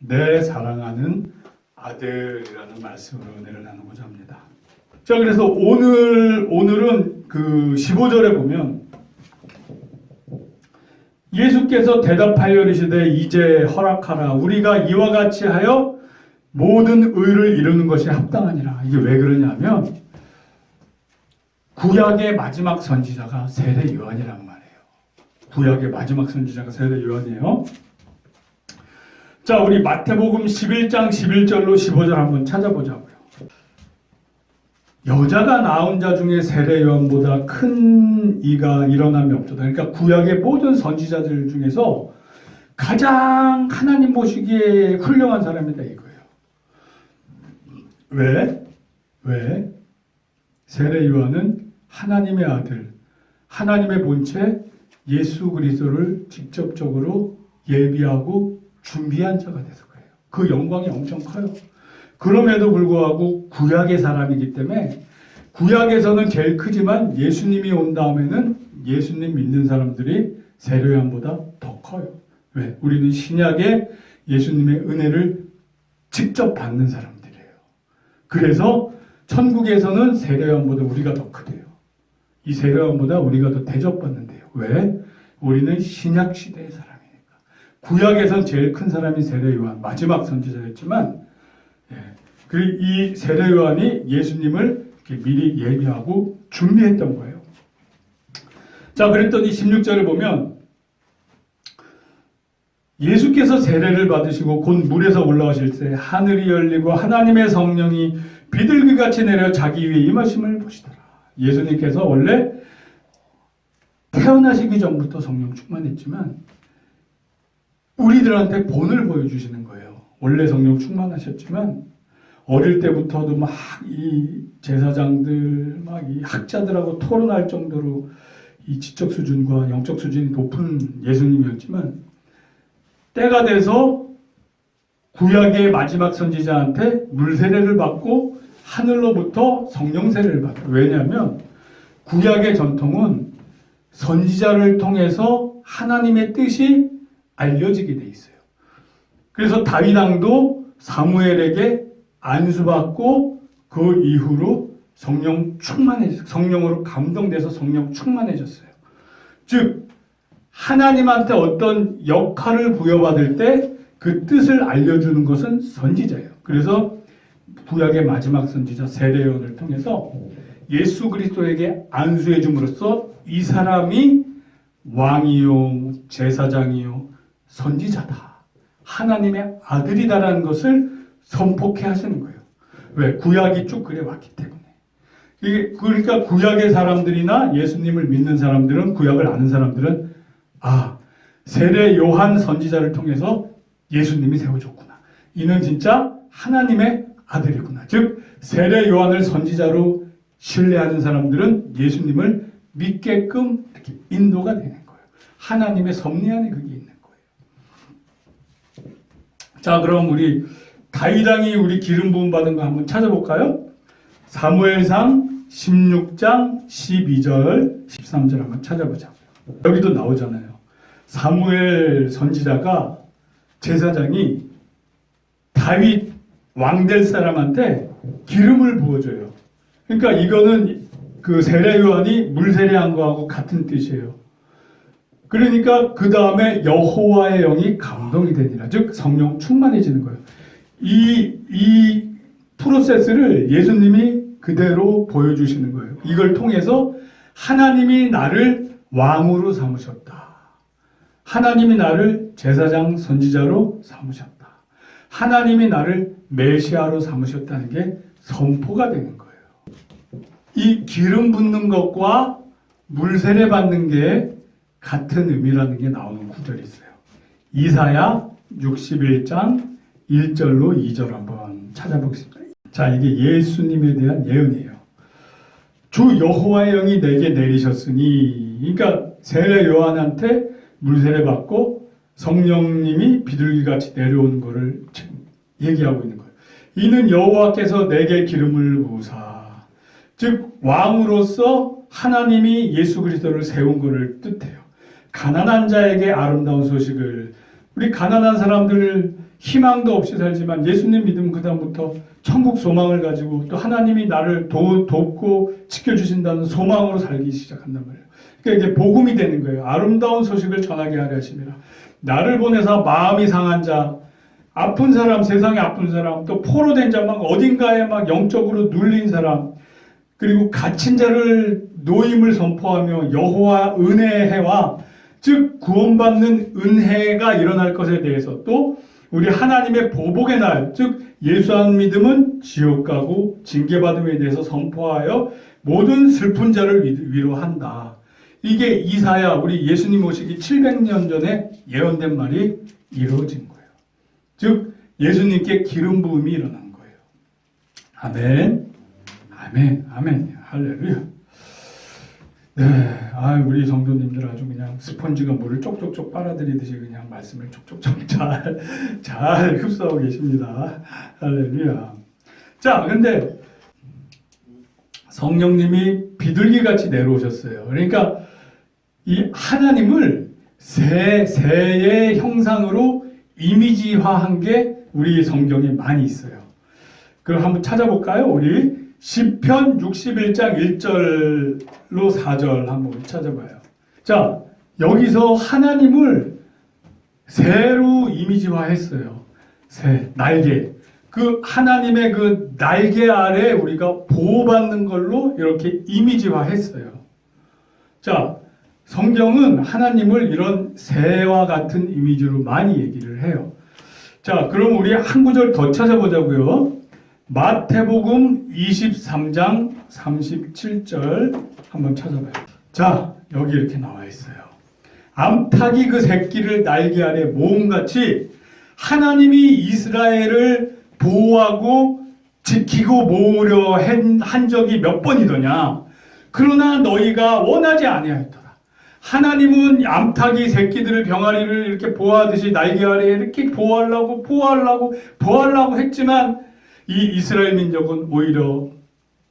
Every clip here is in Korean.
내 사랑하는 아들이라는 말씀으로 은혜를 나누고자 합니다. 자, 그래서 오늘은 그 15절에 보면 예수께서 대답하여 이르시되 이제 허락하라. 우리가 이와 같이 하여 모든 의를 이루는 것이 합당하니라. 이게 왜 그러냐면 구약의 마지막 선지자가 세례 요한이란 말이에요. 구약의 마지막 선지자가 세례 요한이에요. 자, 우리 마태복음 11장 11절로 15절 한번 찾아보자고요. 여자가 낳은 자 중에 세례 요한보다 큰 이가 일어남이 없도다. 그러니까 구약의 모든 선지자들 중에서 가장 하나님 보시기에 훌륭한 사람이다 이거예요. 왜? 세례 요한은 하나님의 아들, 하나님의 본체 예수 그리스도를 직접적으로 예비하고 준비한 자가 돼서 그래요. 그 영광이 엄청 커요. 그럼에도 불구하고 구약의 사람이기 때문에 구약에서는 제일 크지만 예수님이 온 다음에는 예수님 믿는 사람들이 세례 요한보다 더 커요. 왜? 우리는 신약의 예수님의 은혜를 직접 받는 사람들이에요. 그래서 천국에서는 세례 요한보다 우리가 더 크대요. 이 세례 요한보다 우리가 더 대접받는데요. 왜? 우리는 신약 시대의 사람이니까. 구약에선 제일 큰 사람이 세례 요한, 마지막 선지자였지만 이 세례 요한이 예수님을 이렇게 미리 예비하고 준비했던 거예요. 자, 그랬더니 16절에 보면 예수께서 세례를 받으시고 곧 물에서 올라오실 때 하늘이 열리고 하나님의 성령이 비둘기같이 내려 자기 위에 임하심을 보시더라. 예수님께서 원래 태어나시기 전부터 성령 충만했지만 우리들한테 본을 보여주시는 거예요. 원래 성령 충만하셨지만 어릴 때부터도 막 이 제사장들, 막 이 학자들하고 토론할 정도로 이 지적 수준과 영적 수준이 높은 예수님이었지만 때가 돼서 구약의 마지막 선지자한테 물세례를 받고 하늘로부터 성령 세례를 받아요. 왜냐하면 구약의 전통은 선지자를 통해서 하나님의 뜻이 알려지게 돼 있어요. 그래서 다윗 왕도 사무엘에게 안수받고 그 이후로 성령으로 감동돼서 성령 충만해졌어요. 즉 하나님한테 어떤 역할을 부여받을 때 그 뜻을 알려주는 것은 선지자예요. 그래서 구약의 마지막 선지자 세례 요한을 통해서 예수 그리스도에게 안수해 줌으로써 이 사람이 왕이요 제사장이요 선지자다. 하나님의 아들이다라는 것을 선포케 하시는 거예요. 왜? 구약이 쭉 그래 왔기 때문에. 그러니까 구약의 사람들이나 예수님을 믿는 사람들은, 구약을 아는 사람들은 세례 요한 선지자를 통해서 예수님이 세워졌구나. 이는 진짜 하나님의 아들이구나. 즉 세례 요한을 선지자로 신뢰하는 사람들은 예수님을 믿게끔 이렇게 인도가 되는 거예요. 하나님의 섭리 안에 그게 있는 거예요. 자, 그럼 우리 다윗 왕이 우리 기름 부음 받은 거 한번 찾아볼까요? 사무엘상 16장 12절 13절 한번 찾아보자. 여기도 나오잖아요. 사무엘 선지자가 제사장이 다윗 왕 될 사람한테 기름을 부어줘요. 그러니까 이거는 그 세례 요한이 물 세례한 거하고 같은 뜻이에요. 그러니까 그 다음에 여호와의 영이 감동이 되니라. 즉 성령 충만해지는 거예요. 이 프로세스를 예수님이 그대로 보여주시는 거예요. 이걸 통해서 하나님이 나를 왕으로 삼으셨다. 하나님이 나를 제사장 선지자로 삼으셨다. 하나님이 나를 메시아로 삼으셨다는 게 선포가 되는 거예요. 이 기름 붓는 것과 물 세례 받는 게 같은 의미라는 게 나오는 구절이 있어요. 이사야 61장 1절로 2절 한번 찾아보겠습니다. 자, 이게 예수님에 대한 예언이에요. 주 여호와의 영이 내게 내리셨으니, 그러니까 세례 요한한테 물세례 받고 성령님이 비둘기같이 내려오는 것을 지금 얘기하고 있는 거예요. 이는 여호와께서 내게 기름을 부으사, 즉 왕으로서 하나님이 예수 그리스도를 세운 것을 뜻해요. 가난한 자에게 아름다운 소식을, 우리 가난한 사람들 희망도 없이 살지만 예수님 믿으면 그다음부터 천국 소망을 가지고 또 하나님이 나를 돕고 지켜주신다는 소망으로 살기 시작한단 말이에요. 그러니까 이게 복음이 되는 거예요. 아름다운 소식을 전하게 하려 하심이라. 나를 보내사 마음이 상한 자, 아픈 사람, 세상에 아픈 사람, 또 포로된 자, 막 어딘가에 막 영적으로 눌린 사람, 그리고 갇힌 자를 노임을 선포하며 여호와 은혜의 해와 즉 구원받는 은혜가 일어날 것에 대해서 또 우리 하나님의 보복의 날, 즉 예수 안 믿음은 지옥 가고 징계받음에 대해서 선포하여 모든 슬픈 자를 위로한다. 이게 이사야, 우리 예수님 오시기 700년 전에 예언된 말이 이루어진 거예요. 즉 예수님께 기름 부음이 일어난 거예요. 아멘, 아멘, 아멘, 할렐루야. 네, 우리 성도님들 아주 그냥 스펀지가 물을 쪽쪽쪽 빨아들이듯이 그냥 말씀을 쪽쪽쪽 잘 흡수하고 계십니다. 할렐루야. 자, 근데 성령님이 비둘기같이 내려오셨어요. 그러니까 이 하나님을 새의 형상으로 이미지화한 게 우리 성경에 많이 있어요. 그럼 한번 찾아볼까요? 우리 시편 61장 1절로 4절 한번 찾아봐요. 자, 여기서 하나님을 새로 이미지화했어요. 새, 날개. 그 하나님의 그 날개 아래 우리가 보호받는 걸로 이렇게 이미지화했어요. 자, 성경은 하나님을 이런 새와 같은 이미지로 많이 얘기를 해요. 자, 그럼 우리 한 구절 더 찾아보자고요. 마태복음 23장 37절 한번 찾아봐요. 자, 여기 이렇게 나와 있어요. 암탉이 그 새끼를 날개 아래 모음같이 하나님이 이스라엘을 보호하고 지키고 모으려 한 적이 몇 번이더냐. 그러나 너희가 원하지 아니하였더라. 하나님은 암탉이 새끼들을 병아리를 이렇게 보호하듯이 날개 아래 이렇게 보호하려고 했지만 이 이스라엘 민족은 오히려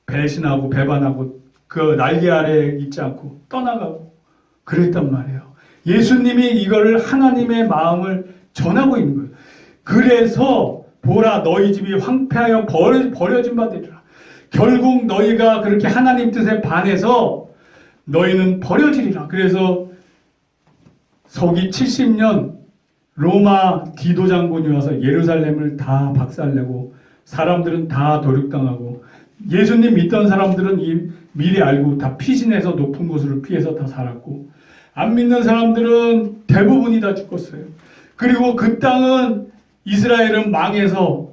배신하고 배반하고 그 날개 아래에 있지 않고 떠나가고 그랬단 말이에요. 예수님이 이거를 하나님의 마음을 전하고 있는 거예요. 그래서 보라 너희 집이 황폐하여 버려진 바 되리라. 결국 너희가 그렇게 하나님 뜻에 반해서 너희는 버려지리라. 그래서 서기 70년 로마 디도 장군이 와서 예루살렘을 다 박살내고 사람들은 다 도륙당하고 예수님 믿던 사람들은 미리 알고 다 피신해서 높은 곳으로 피해서 다 살았고 안 믿는 사람들은 대부분이 다 죽었어요. 그리고 그 땅은 이스라엘은 망해서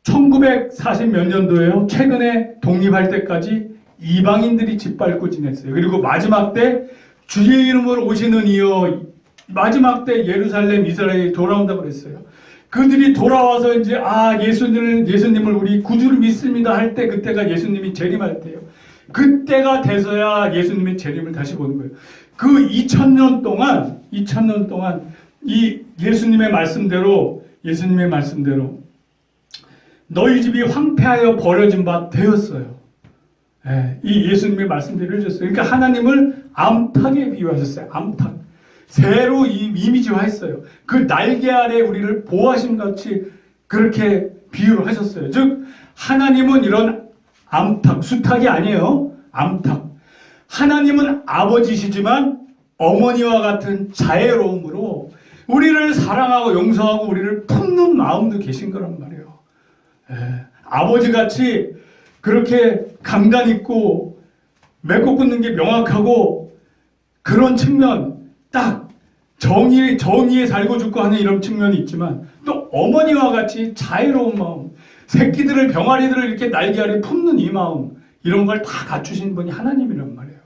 1940 몇 년도에요. 최근에 독립할 때까지 이방인들이 짓밟고 지냈어요. 그리고 마지막 때 주의 이름으로 오시는 이여 마지막 때 예루살렘 이스라엘이 돌아온다고 그랬어요. 그들이 돌아와서 이제 예수님을 우리 구주를 믿습니다 할 때 그때가 예수님이 재림할 때예요. 그때가 돼서야 예수님의 재림을 다시 보는 거예요. 그 2000년 동안 이 예수님의 말씀대로 너희 집이 황폐하여 버려진 바 되었어요. 이 예수님의 말씀대로 해줬어요. 그러니까 하나님을 암탉에 비유하셨어요. 암탉. 새로 이미지화했어요. 그 날개 아래 우리를 보호하심 같이 그렇게 비유를 하셨어요. 즉 하나님은 이런 암탉, 수탉이 아니에요. 암탉. 하나님은 아버지시지만 어머니와 같은 자애로움으로 우리를 사랑하고 용서하고 우리를 품는 마음도 계신 거란 말이에요. 아버지같이 그렇게 강단 있고 맺고 끊는 게 명확하고 그런 측면 딱 정의에 살고 죽고 하는 이런 측면이 있지만 또 어머니와 같이 자애로운 마음, 새끼들을 병아리들을 이렇게 날개 아래 품는 이 마음 이런 걸 다 갖추신 분이 하나님이란 말이에요.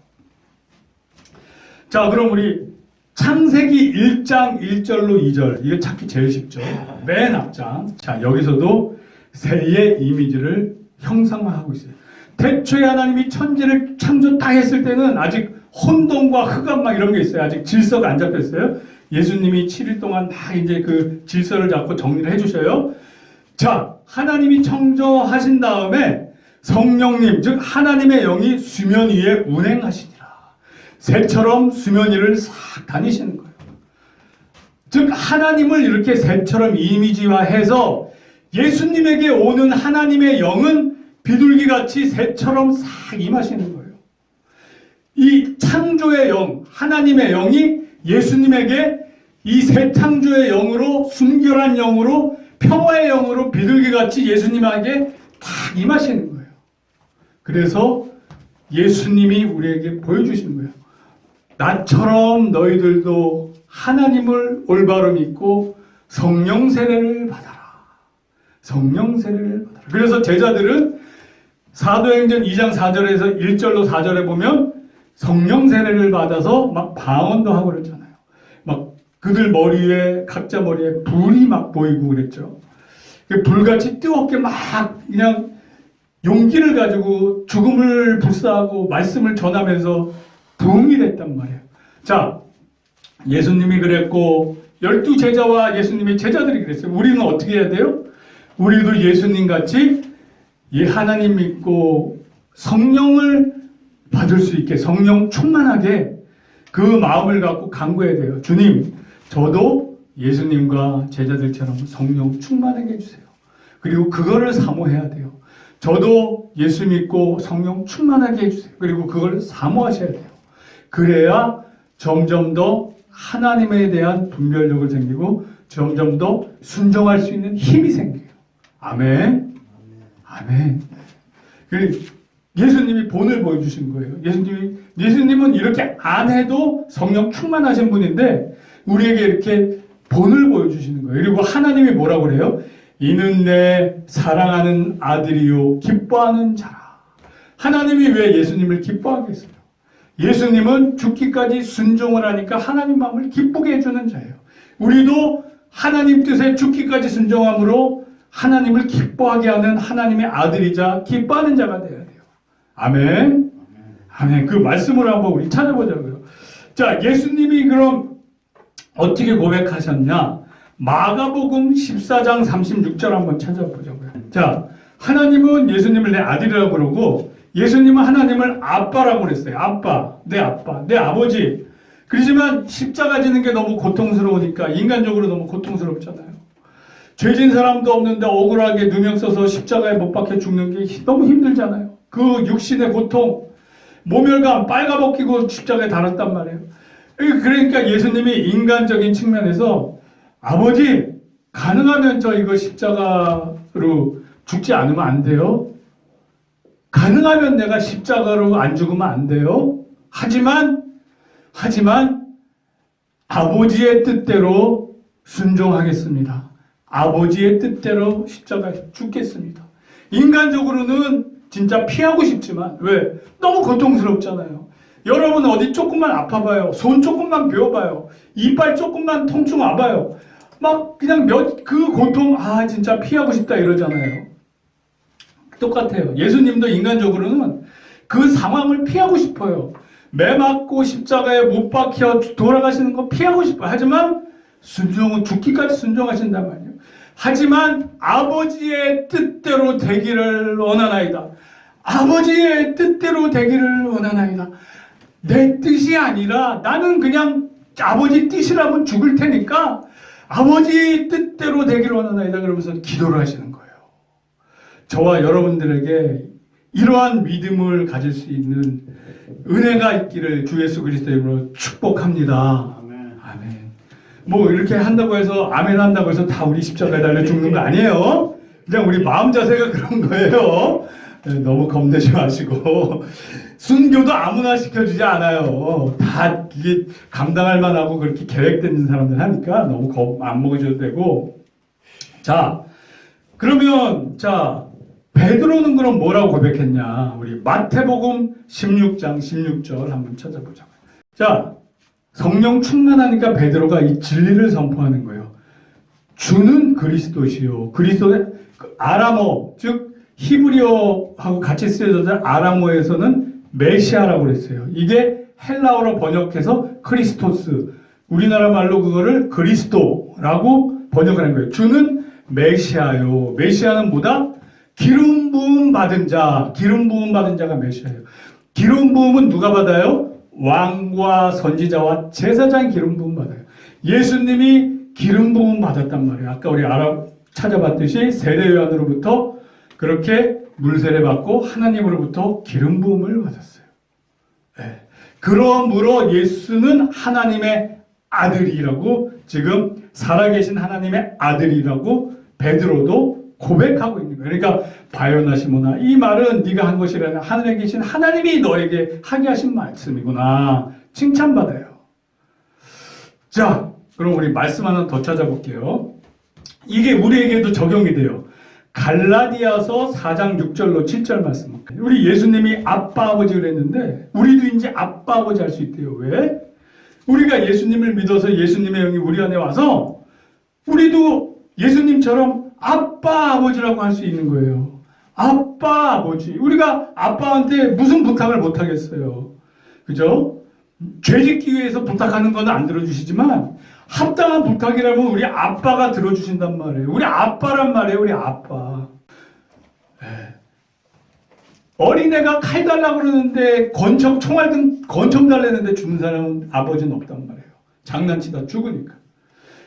자, 그럼 우리 창세기 1장 1절로 2절 이거 찾기 제일 쉽죠. 맨 앞장. 자, 여기서도 새의 이미지를 형상화하고 있어요. 태초에 하나님이 천지를 창조 다 했을 때는 아직 혼돈과 흑암 막 이런 게 있어요. 아직 질서가 안 잡혔어요. 예수님이 7일 동안 다 이제 그 질서를 잡고 정리를 해주셔요. 자, 하나님이 창조하신 다음에 성령님, 즉 하나님의 영이 수면 위에 운행하시니라. 새처럼 수면 위를 싹 다니시는 거예요. 즉 하나님을 이렇게 새처럼 이미지화해서 예수님에게 오는 하나님의 영은 비둘기같이 새처럼 싹 임하시는 거예요. 이 창조의 영, 하나님의 영이 예수님에게 이 새 창조의 영으로, 순결한 영으로, 평화의 영으로 비둘기같이 예수님에게 딱 임하시는 거예요. 그래서 예수님이 우리에게 보여주시는 거예요. 나처럼 너희들도 하나님을 올바로 믿고 성령 세례를 받아라. 성령 세례를 받아라. 그래서 제자들은 사도행전 2장 4절에서 1절로 4절에 보면 성령 세례를 받아서 막 방언도 하고 그랬잖아요. 막 그들 머리에, 각자 머리에 불이 막 보이고 그랬죠. 불같이 뜨겁게 막 그냥 용기를 가지고 죽음을 불사하고 말씀을 전하면서 부흥이 됐단 말이에요. 자, 예수님이 그랬고 12제자와 예수님의 제자들이 그랬어요. 우리는 어떻게 해야 돼요? 우리도 예수님 같이 하나님 믿고 성령을 받을 수 있게, 성령 충만하게 그 마음을 갖고 간구해야 돼요. 주님, 저도 예수님과 제자들처럼 성령 충만하게 해주세요. 그리고 그거를 사모해야 돼요. 저도 예수 믿고 성령 충만하게 해주세요. 그리고 그걸 사모하셔야 돼요. 그래야 점점 더 하나님에 대한 분별력을 생기고 점점 더 순종할 수 있는 힘이 생겨요. 아멘. 아멘. 예수님이 본을 보여주신 거예요. 예수님은 이렇게 안 해도 성령 충만하신 분인데 우리에게 이렇게 본을 보여주시는 거예요. 그리고 하나님이 뭐라고 그래요? 이는 내 사랑하는 아들이요 기뻐하는 자라. 하나님이 왜 예수님을 기뻐하겠어요? 예수님은 죽기까지 순종을 하니까 하나님 마음을 기쁘게 해주는 자예요. 우리도 하나님 뜻에 죽기까지 순종함으로 하나님을 기뻐하게 하는 하나님의 아들이자 기뻐하는 자가 되어야 돼요. 아멘. 아멘. 그 말씀을 한번 우리 찾아보자고요. 자, 예수님이 그럼 어떻게 고백하셨냐? 마가복음 14장 36절 한번 찾아보자고요. 자, 하나님은 예수님을 내 아들이라고 그러고 예수님은 하나님을 아빠라고 그랬어요. 아빠, 내 아버지. 그렇지만 십자가 지는 게 너무 고통스러우니까 인간적으로 너무 고통스럽잖아요. 죄진 사람도 없는데 억울하게 누명 써서 십자가에 못 박혀 죽는 게 너무 힘들잖아요. 그 육신의 고통, 모멸감 빨가벗기고 십자가에 달았단 말이에요. 그러니까 예수님이 인간적인 측면에서 아버지, 가능하면 저 이거 십자가로 죽지 않으면 안 돼요. 가능하면 내가 십자가로 안 죽으면 안 돼요. 하지만 아버지의 뜻대로 순종하겠습니다. 아버지의 뜻대로 십자가에 죽겠습니다. 인간적으로는 진짜 피하고 싶지만 왜? 너무 고통스럽잖아요. 여러분 어디 조금만 아파봐요. 손 조금만 베어봐요. 이빨 조금만 통증 와봐요. 막 그냥 그 고통 진짜 피하고 싶다 이러잖아요. 똑같아요. 예수님도 인간적으로는 그 상황을 피하고 싶어요. 매 맞고 십자가에 못 박혀 돌아가시는 거 피하고 싶어요. 하지만 순종은 죽기까지 순종하신단 말이에요. 하지만 아버지의 뜻대로 되기를 원하나이다. 아버지의 뜻대로 되기를 원하나이다. 내 뜻이 아니라 나는 그냥 아버지 뜻이라면 죽을 테니까 아버지 뜻대로 되기를 원하나이다. 그러면서 기도를 하시는 거예요. 저와 여러분들에게 이러한 믿음을 가질 수 있는 은혜가 있기를 주 예수 그리스도의 이름으로 축복합니다. 아멘. 뭐 이렇게 한다고 해서 아멘 한다고 해서 다 우리 십자가에 달려 죽는 거 아니에요. 그냥 우리 마음 자세가 그런 거예요. 너무 겁내지 마시고 순교도 아무나 시켜주지 않아요. 다 이게 감당할 만하고 그렇게 계획된 사람들 하니까 너무 겁 안 먹으셔도 되고. 자, 그러면 베드로는 그럼 뭐라고 고백했냐? 우리 마태복음 16장 16절 한번 찾아보자고요. 자, 성령 충만하니까 베드로가 이 진리를 선포하는 거예요. 주는 그리스도시요. 그리스도의 아람어, 즉 히브리어하고 같이 쓰여져서 아람어에서는 메시아라고 그랬어요. 이게 헬라어로 번역해서 크리스토스. 우리나라 말로 그거를 그리스도라고 번역하는 거예요. 주는 메시아요. 메시아는 뭐다? 기름 부음 받은 자. 기름 부음 받은 자가 메시아예요. 기름 부음은 누가 받아요? 왕과 선지자와 제사장 기름 부음 받아요. 예수님이 기름 부음 받았단 말이에요. 아까 우리 찾아봤듯이 세례 요한으로부터 그렇게 물세례 받고 하나님으로부터 기름 부음을 받았어요. 네. 그러므로 예수는 하나님의 아들이라고, 지금 살아계신 하나님의 아들이라고 베드로도 고백하고 있는 거예요. 그러니까 바요나 시모나, 이 말은 네가 한 것이라 하늘에 계신 하나님이 너에게 하게 하신 말씀이구나, 칭찬받아요. 자, 그럼 우리 말씀 하나 더 찾아볼게요. 이게 우리에게도 적용이 돼요. 갈라디아서 4장 6절로 7절 말씀. 우리 예수님이 아빠 아버지를 했는데 우리도 이제 아빠 아버지 할 수 있대요. 왜? 우리가 예수님을 믿어서 예수님의 영이 우리 안에 와서 우리도 예수님처럼 아빠 아버지라고 할 수 있는 거예요. 아빠 아버지. 우리가 아빠한테 무슨 부탁을 못 하겠어요. 그죠? 죄짓기 위해서 부탁하는 건 안 들어주시지만 합당한 부탁이라면 우리 아빠가 들어주신단 말이에요. 우리 아빠란 말이에요. 우리 아빠. 어린애가 칼 달라고 그러는데 권총, 총알 등 권총 달라는데 주는 사람은 아버지는 없단 말이에요. 장난치다 죽으니까.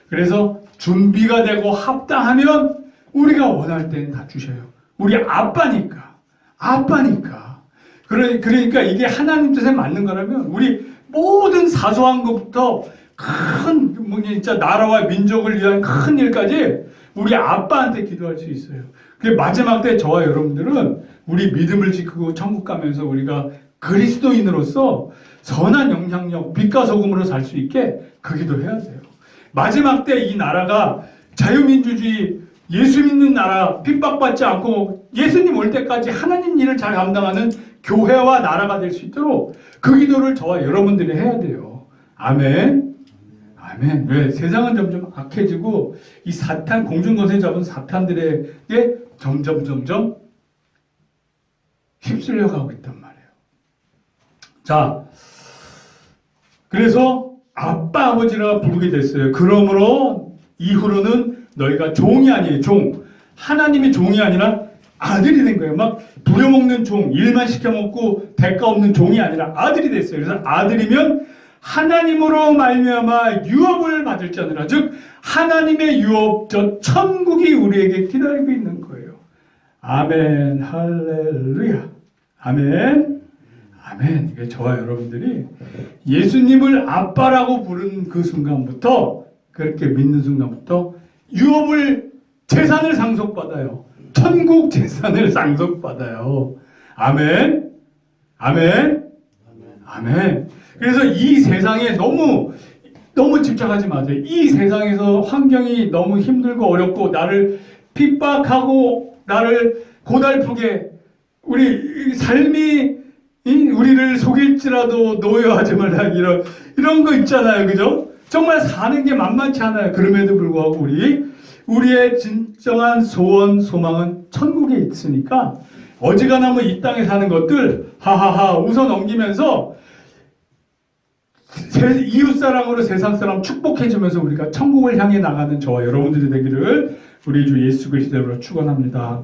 그래서 준비가 되고 합당하면 우리가 원할 때는 다 주셔요. 우리 아빠니까. 아빠니까. 그러니까 이게 하나님 뜻에 맞는 거라면 우리 모든 사소한 것부터 큰, 진짜 나라와 민족을 위한 큰 일까지 우리 아빠한테 기도할 수 있어요. 그 마지막 때 저와 여러분들은 우리 믿음을 지키고 천국 가면서 우리가 그리스도인으로서 선한 영향력, 빛과 소금으로 살 수 있게 그 기도해야 돼요. 마지막 때 이 나라가 자유민주주의, 예수 믿는 나라, 핍박받지 않고 예수님 올 때까지 하나님 일을 잘 감당하는 교회와 나라가 될 수 있도록 그 기도를 저와 여러분들이 해야 돼요. 아멘. 아멘. 왜? 세상은 점점 악해지고 이 사탄, 공중거세 잡은 사탄들에게 점점 휩쓸려 가고 있단 말이에요. 자, 그래서 아빠 아버지라 부르게 됐어요. 그러므로 이후로는 너희가 종이 아니에요. 종. 하나님이 종이 아니라 아들이 된 거예요. 막 부려먹는 종, 일만 시켜먹고 대가 없는 종이 아니라 아들이 됐어요. 그래서 아들이면 하나님으로 말미암아 유업을 받을 자니라. 즉 하나님의 유업, 저 천국이 우리에게 기다리고 있는 거예요. 아멘. 할렐루야. 아멘. 아멘. 이게 저와 여러분들이 예수님을 아빠라고 부른 그 순간부터, 그렇게 믿는 순간부터 유업을, 재산을 상속받아요. 천국 재산을 상속받아요. 아멘. 아멘. 아멘. 그래서 이 세상에 너무 집착하지 마세요. 이 세상에서 환경이 너무 힘들고 어렵고 나를 핍박하고 나를 고달프게, 우리 삶이 우리를 속일지라도 노여하지 말라, 이런 거 있잖아요. 그죠? 정말 사는 게 만만치 않아요. 그럼에도 불구하고 우리의 진정한 소원, 소망은 천국에 있으니까 어지간하면 이 땅에 사는 것들 하하하 웃어 넘기면서 이웃사랑으로 세상사람 축복해주면서 우리가 천국을 향해 나가는 저와 여러분들이 되기를 우리 주 예수 그리스도로 축원합니다.